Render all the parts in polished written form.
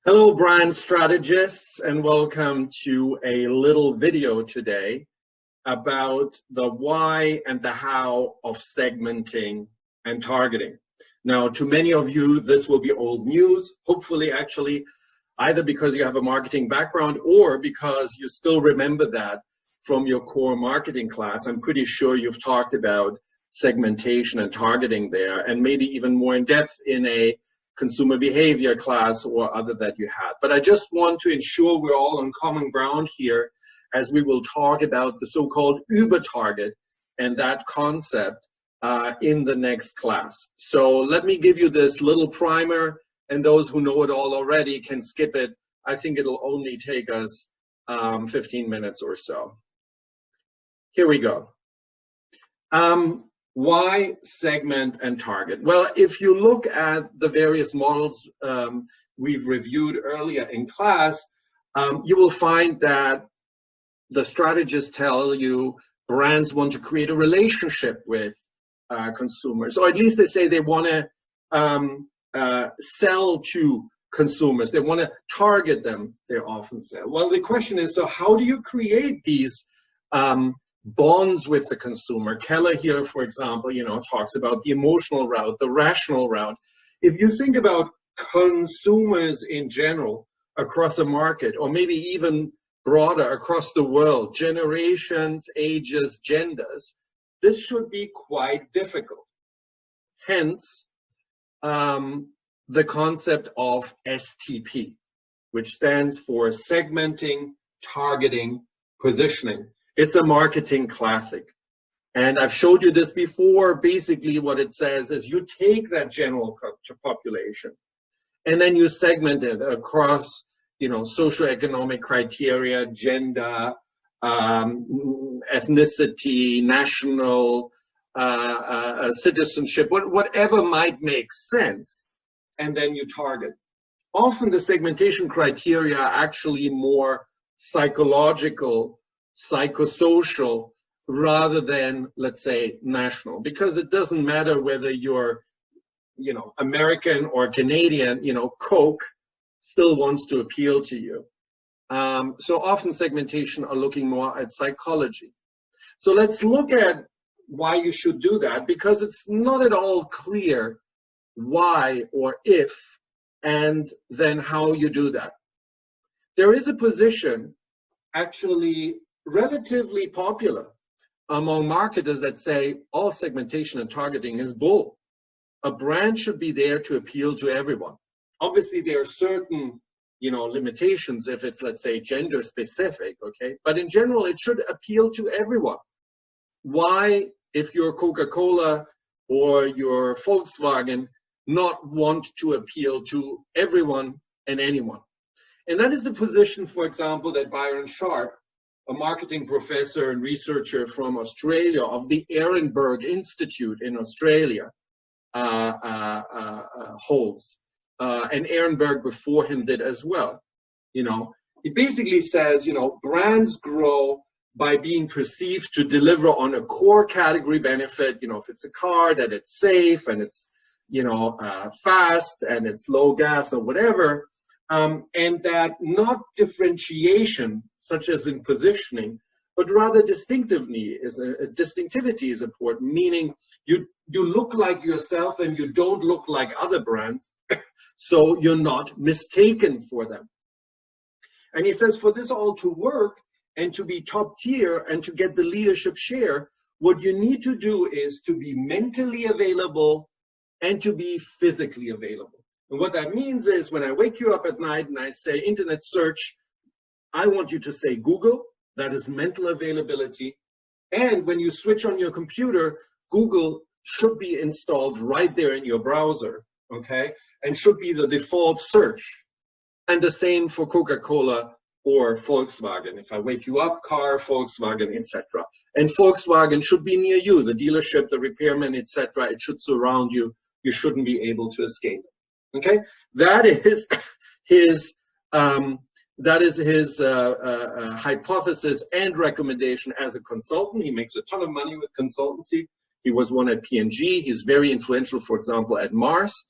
Hello, brand strategists, and welcome to a little video today about the why and the how of segmenting and targeting. Now, to many of you, this will be old news, hopefully actually, either because you have a marketing background or because you still remember that from your core marketing class. I'm pretty sure you've talked about segmentation and targeting there, and maybe even more in depth in a consumer behavior class or other that you had. But I just want to ensure we're all on common ground here as we will talk about the so-called Uber-target and that concept in the next class. So let me give you this little primer, and those who know it all already can skip it. I think it'll only take us 15 minutes or so. Here we go. Why segment and target? Well, if you look at the various models we've reviewed earlier in class, you will find that the strategists tell you brands want to create a relationship with consumers, or at least they say they want to sell to consumers. They want to target them, they often say. Well, the question is, so how do you create these bonds with the consumer? Keller here, for example, talks about the emotional route, the rational route. If you think about consumers in general across a market, or maybe even broader across the world, generations, ages, genders, this should be quite difficult. Hence, the concept of STP, which stands for segmenting, targeting, positioning. It's a marketing classic. And I've showed you this before. Basically, what it says is you take that general population and then you segment it across, socioeconomic criteria, gender, ethnicity, national citizenship, whatever might make sense, and then you target. Often the segmentation criteria are actually more psychological, psychosocial, rather than, let's say, national, because it doesn't matter whether you're, American or Canadian, Coke still wants to appeal to you. So often segmentation are looking more at psychology. So let's look at why you should do that, because it's not at all clear why or if, and then how you do that. There is a position actually relatively popular among marketers that say all segmentation and targeting is bull. A brand should be there to appeal to everyone. Obviously, there are certain, limitations if it's, let's say, gender specific, okay? But in general, it should appeal to everyone. Why, if you're Coca-Cola or you're Volkswagen, not want to appeal to everyone and anyone? And that is the position, for example, that Byron Sharp, a marketing professor and researcher from Australia of the Ehrenberg Institute in Australia, holds. And Ehrenberg before him did as well. It basically says, brands grow by being perceived to deliver on a core category benefit. If it's a car, that it's safe and it's, fast and it's low gas or whatever. And that not differentiation, such as in positioning, but rather distinctivity is important, meaning you look like yourself and you don't look like other brands, so you're not mistaken for them. And he says for this all to work and to be top tier and to get the leadership share, what you need to do is to be mentally available and to be physically available. And what that means is when I wake you up at night and I say internet search, I want you to say Google. That is mental availability. And when you switch on your computer, Google should be installed right there in your browser, okay? And should be the default search. And the same for Coca-Cola or Volkswagen. If I wake you up, car, Volkswagen, etc. And Volkswagen should be near you, the dealership, the repairman, etc. It should surround you. You shouldn't be able to escape. Okay, that is his hypothesis and recommendation as a consultant. He makes a ton of money with consultancy. He was one at P&G. He's very influential, for example, at Mars.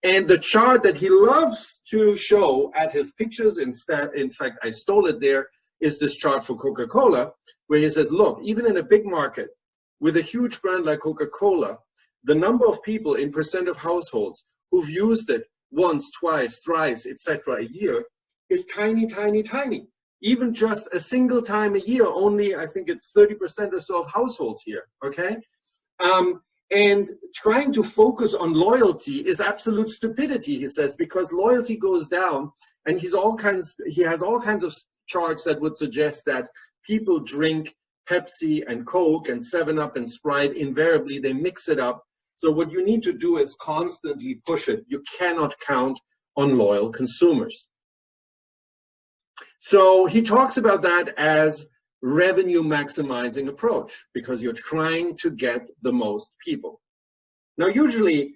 And the chart that he loves to show at his pictures, in fact, I stole it there, is this chart for Coca-Cola, where he says, look, even in a big market with a huge brand like Coca-Cola, the number of people in percent of households who've used it once, twice, thrice, etc. a year is tiny, tiny, tiny. Even just a single time a year, only I think it's 30% or so of households here, okay? And trying to focus on loyalty is absolute stupidity, he says, because loyalty goes down, and he has all kinds of charts that would suggest that people drink Pepsi and Coke and 7-Up and Sprite. Invariably, they mix it up. So what you need to do is constantly push it. You cannot count on loyal consumers. So he talks about that as revenue maximizing approach, because you're trying to get the most people. Now, usually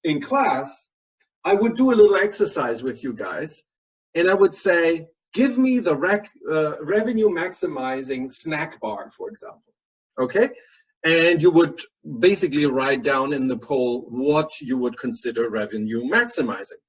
in class, I would do a little exercise with you guys, and I would say, give me the revenue maximizing snack bar, for example, okay? And you would basically write down in the poll what you would consider revenue maximizing.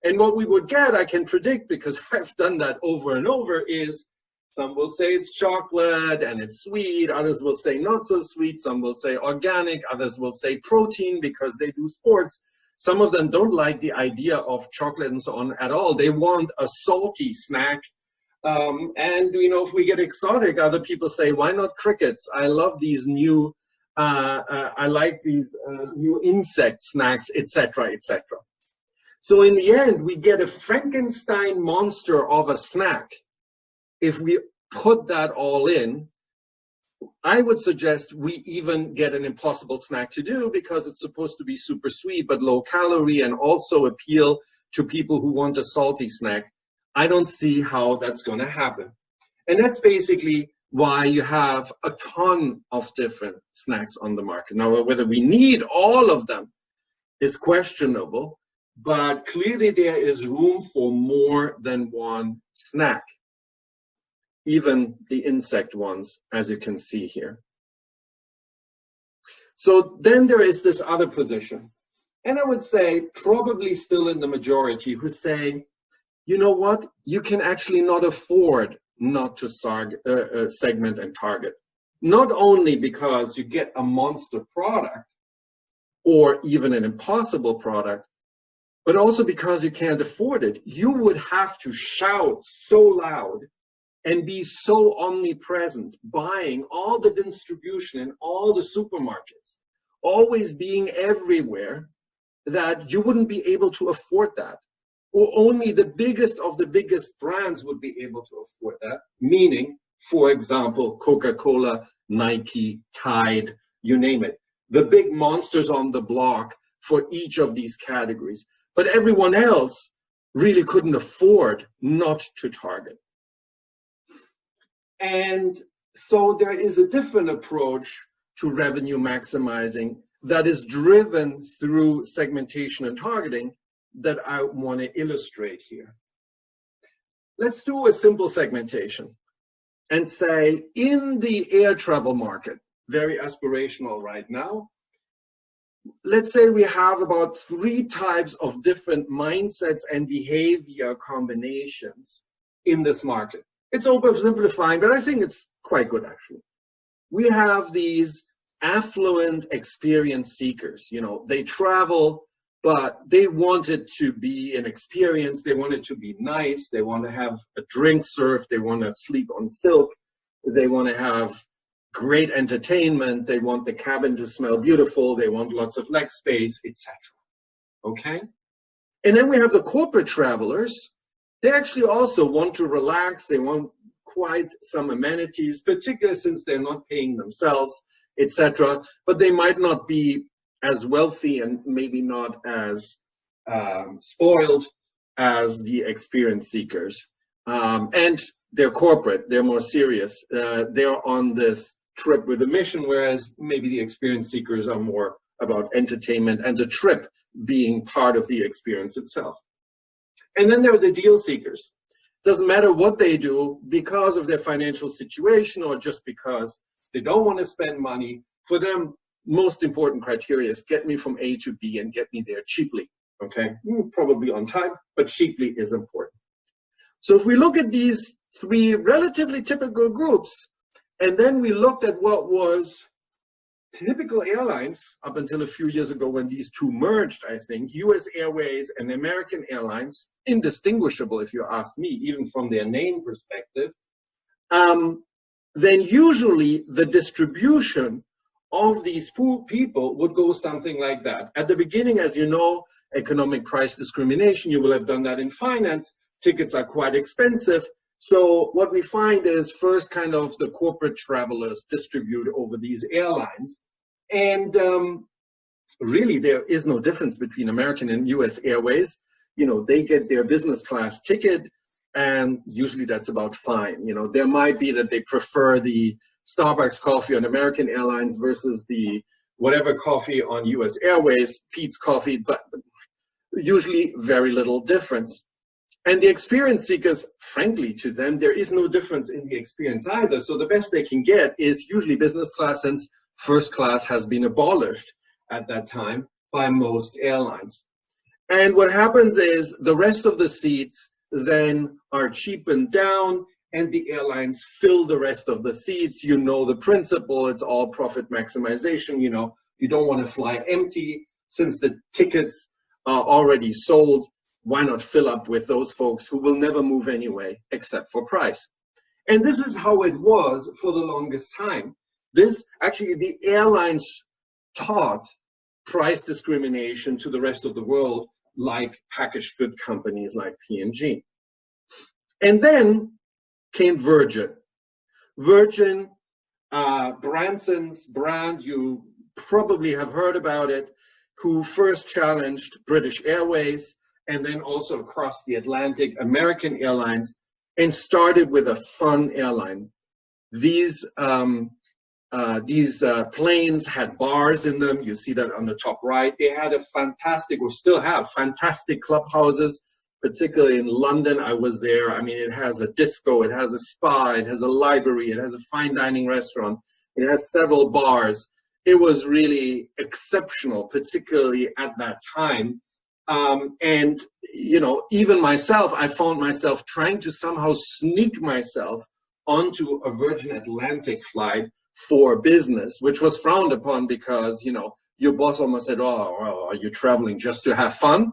And what we would get, I can predict, because I've done that over and over, is some will say it's chocolate and it's sweet, others will say not so sweet, some will say organic, others will say protein because they do sports. Some of them don't like the idea of chocolate and so on at all. They want a salty snack. And you know, if we get exotic, other people say, why not crickets? I love these new, I like these new insect snacks, etc., etc. So in the end, we get a Frankenstein monster of a snack. If we put that all in, I would suggest we even get an impossible snack to do, because it's supposed to be super sweet but low calorie and also appeal to people who want a salty snack. I don't see how that's going to happen. And that's basically why you have a ton of different snacks on the market. Now, whether we need all of them is questionable, but clearly there is room for more than one snack. Even the insect ones, as you can see here. So then there is this other position, and I would say probably still in the majority, who say, you know what, you can actually not afford not to segment and target. Not only because you get a monster product or even an impossible product, but also because you can't afford it. You would have to shout so loud and be so omnipresent, buying all the distribution in all the supermarkets, always being everywhere, that you wouldn't be able to afford that. Or only the biggest of the biggest brands would be able to afford that, meaning, for example, Coca-Cola, Nike, Tide, you name it. The big monsters on the block for each of these categories. But everyone else really couldn't afford not to target. And so there is a different approach to revenue maximizing that is driven through segmentation and targeting that I want to illustrate here. Let's do a simple segmentation and say, in the air travel market, very aspirational right now, let's say we have about 3 types of different mindsets and behavior combinations in this market. It's oversimplifying, but I think it's quite good, actually. We have these affluent experience seekers. You know, they travel, but they want it to be an experience. They want it to be nice. They want to have a drink served. They want to sleep on silk. They want to have great entertainment. They want the cabin to smell beautiful. They want lots of leg space, etc. Okay? And then we have the corporate travelers. They actually also want to relax. They want quite some amenities, particularly since they're not paying themselves, etc. But they might not be as wealthy and maybe not as spoiled as the experience seekers. And they're corporate. They're more serious. They're on this trip with a mission, whereas maybe the experience seekers are more about entertainment and the trip being part of the experience itself. And then there are the deal seekers. Doesn't matter what they do, because of their financial situation or just because they don't want to spend money. For them, most important criteria is get me from A to B and get me there cheaply, Okay, probably on time, but cheaply is important. So if we look at these three relatively typical groups, and then we looked at what was typical airlines up until a few years ago when these two merged, I think, US Airways and American Airlines, indistinguishable if you ask me, even from their name perspective, then usually the distribution of these people would go something like that. At the beginning, as you know, economic price discrimination, you will have done that in finance. Tickets are quite expensive. So what we find is first kind of the corporate travelers distribute over these airlines. And really there is no difference between American and US Airways. You know, they get their business class ticket and usually that's about fine. You know, there might be that they prefer the Starbucks coffee on American Airlines versus the whatever coffee on US Airways, Pete's coffee, but usually very little difference. And the experience seekers, frankly, to them, there is no difference in the experience either. So the best they can get is usually business class, since first class has been abolished at that time by most airlines. And what happens is the rest of the seats then are cheapened down and the airlines fill the rest of the seats. You know the principle, it's all profit maximization. You know, you don't want to fly empty since the tickets are already sold. Why not fill up with those folks who will never move anyway, except for price? And this is how it was for the longest time. This, actually, the airlines taught price discrimination to the rest of the world, like packaged good companies like P&G. And then came Virgin. Virgin, Branson's brand, you probably have heard about it, who first challenged British Airways, and then also across the Atlantic, American Airlines, and started with a fun airline. These planes had bars in them. You see that on the top right. They had a fantastic, or still have, fantastic clubhouses, particularly in London. I was there. I mean, it has a disco, it has a spa, it has a library, it has a fine dining restaurant, it has several bars. It was really exceptional, particularly at that time. And, you know, even myself, I found myself trying to somehow sneak myself onto a Virgin Atlantic flight for business, which was frowned upon because, you know, your boss almost said, oh, well, are you traveling just to have fun?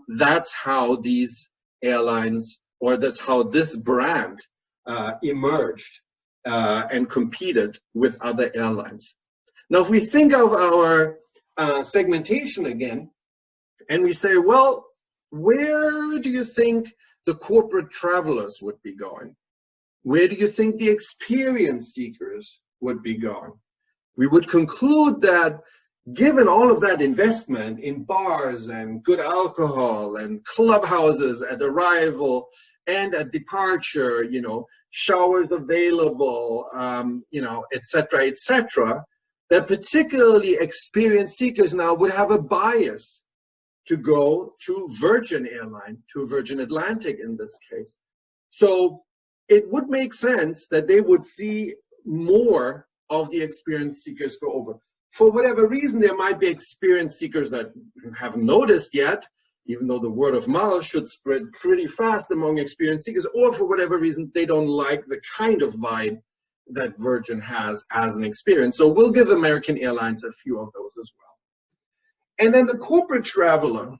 That's how these airlines, or that's how this brand emerged and competed with other airlines. Now, if we think of our segmentation again, and we say, well, where do you think the corporate travelers would be going? Where do you think the experience seekers would be going? We would conclude that given all of that investment in bars and good alcohol and clubhouses at arrival and at departure, you know, showers available, you know, et cetera, that particularly experienced seekers now would have a bias to go to Virgin Airline, to Virgin Atlantic in this case. So it would make sense that they would see more of the experience seekers go over. For whatever reason, there might be experience seekers that haven't noticed yet, even though the word of mouth should spread pretty fast among experience seekers, or for whatever reason, they don't like the kind of vibe that Virgin has as an experience. So we'll give American Airlines a few of those as well. And then the corporate traveler,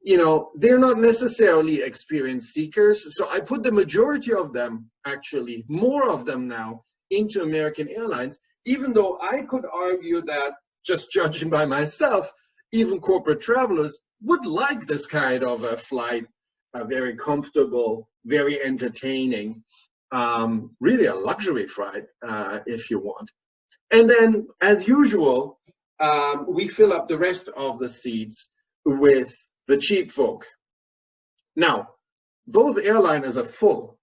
you know, they're not necessarily experience seekers. So I put the majority of them, actually, more of them now, into American Airlines, even though I could argue that, just judging by myself, even corporate travelers would like this kind of a flight, very comfortable, very entertaining, really a luxury flight, if you want. And then, as usual, we fill up the rest of the seats with the cheap folk. Now, both airliners are full,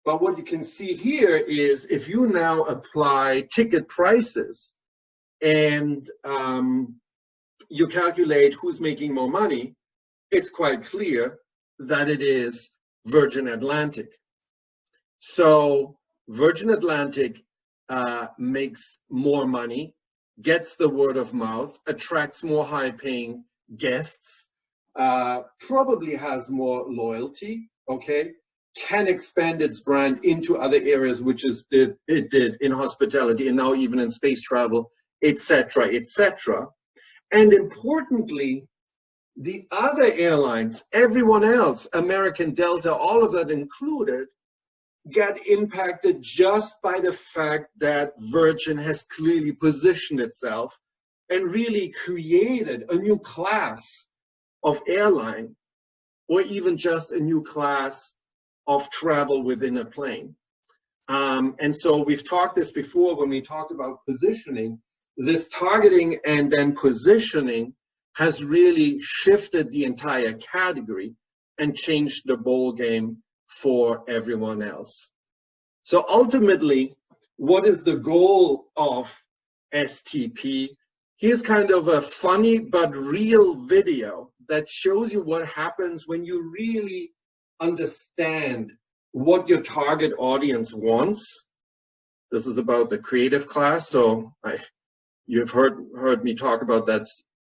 but what you can see here is if you now apply ticket prices and you calculate who's making more money, it's quite clear that it is Virgin Atlantic. So Virgin Atlantic makes more money, gets the word of mouth, attracts more high-paying guests, probably has more loyalty, okay, can expand its brand into other areas, which is it did in hospitality and now even in space travel, etc., etc. And importantly, the other airlines, everyone else, American, Delta, all of that included, get impacted just by the fact that Virgin has clearly positioned itself and really created a new class of airline, or even just a new class of travel within a plane. And so we've talked this before when we talked about positioning. This targeting and then positioning has really shifted the entire category and changed the ball game for everyone else. So ultimately, what is the goal of STP? Here's kind of a funny but real video that shows you what happens when you really understand what your target audience wants. This is about the creative class, so you've heard me talk about that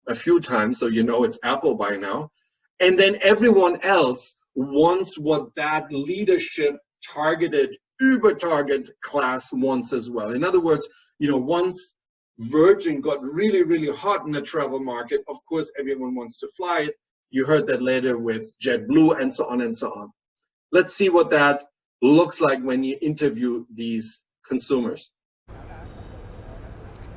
a few times, so you know it's Apple by now. And then everyone else wants what that leadership targeted Uber-target class wants as well. In other words, once Virgin got really, really hot in the travel market, of course, everyone wants to fly it. You heard that later with JetBlue and so on and so on. Let's see what that looks like when you interview these consumers.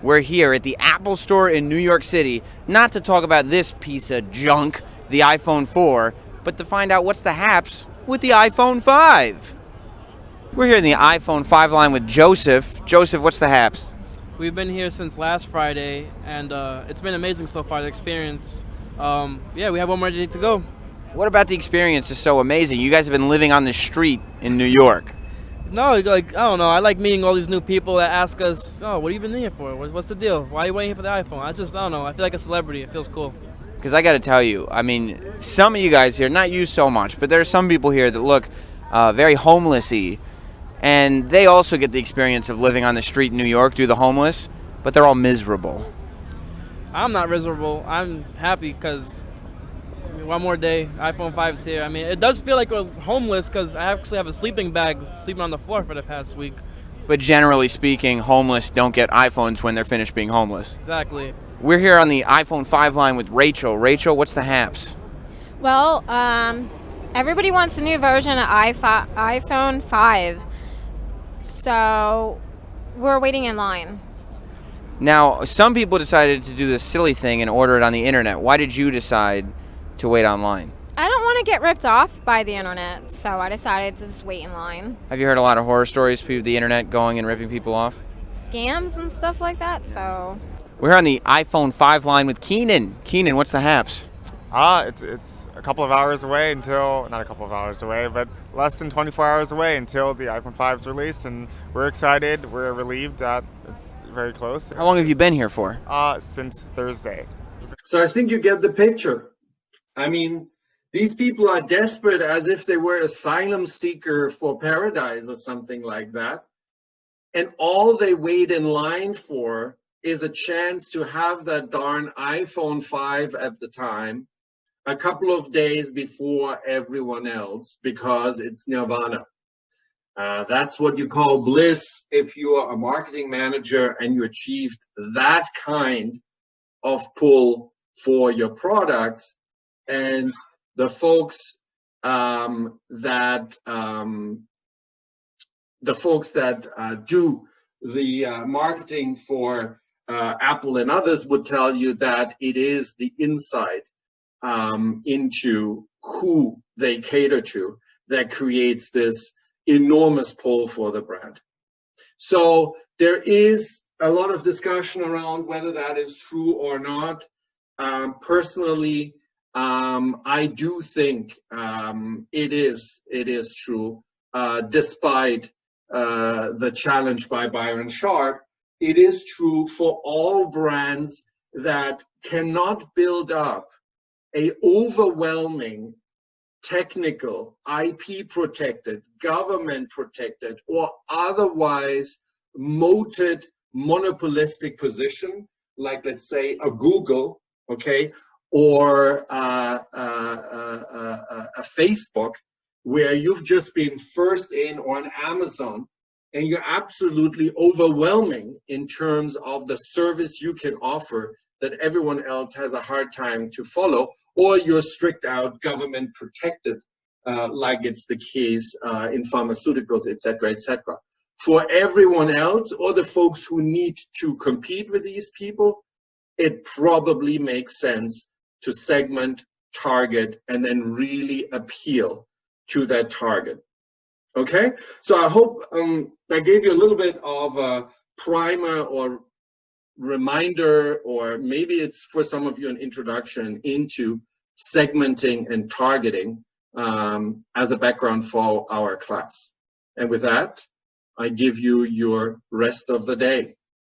We're here at the Apple Store in New York City, not to talk about this piece of junk, the iPhone 4, but to find out what's the haps with the iPhone 5. We're here in the iPhone 5 line with Joseph. Joseph, what's the haps? We've been here since last Friday, and it's been amazing so far, the experience. Yeah, we have one more day to go. What about the experience is so amazing? You guys have been living on the street in New York. No, like, I don't know. I like meeting all these new people that ask us, oh, what have you been here for? What's the deal? Why are you waiting for the iPhone? I don't know. I feel like a celebrity. It feels cool. Because I got to tell you, I mean, some of you guys here, not you so much, but there are some people here that look very homeless-y. And they also get the experience of living on the street in New York, do the homeless, but they're all miserable. I'm not miserable. I'm happy because one more day, iPhone 5 is here. I mean, it does feel like we're homeless because I actually have a sleeping bag sleeping on the floor for the past week. But generally speaking, homeless don't get iPhones when they're finished being homeless. Exactly. We're here on the iPhone 5 line with Rachel. Rachel, what's the haps? Well, everybody wants a new version of iPhone 5. So we're waiting in line. Now, some people decided to do this silly thing and order it on the internet. Why did you decide to wait online? I don't want to get ripped off by the internet, so I decided to just wait in line. Have you heard a lot of horror stories of the internet going and ripping people off? Scams and stuff like that, so... We're on the iPhone 5 line with Keenan. Keenan, what's the haps? It's a couple of hours away until, not a couple of hours away, but less than 24 hours away until the iPhone 5 is released, and we're excited, we're relieved that it's very close. How long have you been here for? Since Thursday. So I think you get the picture. I mean, these people are desperate as if they were asylum seeker for paradise or something like that. And all they wait in line for is a chance to have that darn iPhone 5 at the time, a couple of days before everyone else, because it's nirvana. That's what you call bliss if you are a marketing manager and you achieved that kind of pull for your products. And the folks that do the marketing for Apple and others would tell you that it is the insight into who they cater to that creates this enormous pull for the brand. So there is a lot of discussion around whether that is true or not. Personally, I do think it is true, despite the challenge by Byron Sharp. It is true for all brands that cannot build up a overwhelming technical, IP protected, government protected, or otherwise moated monopolistic position, like let's say a Google, okay, or a Facebook, where you've just been first in, or on Amazon, and you're absolutely overwhelming in terms of the service you can offer that everyone else has a hard time to follow, or you're strict out, government protected, like it's the case in pharmaceuticals, et cetera, et cetera. For everyone else, or the folks who need to compete with these people, it probably makes sense to segment, target, and then really appeal to that target. Okay, so I hope that gave you a little bit of a primer or reminder, or maybe it's for some of you an introduction into segmenting and targeting as a background for our class. And with that, I give you your rest of the day.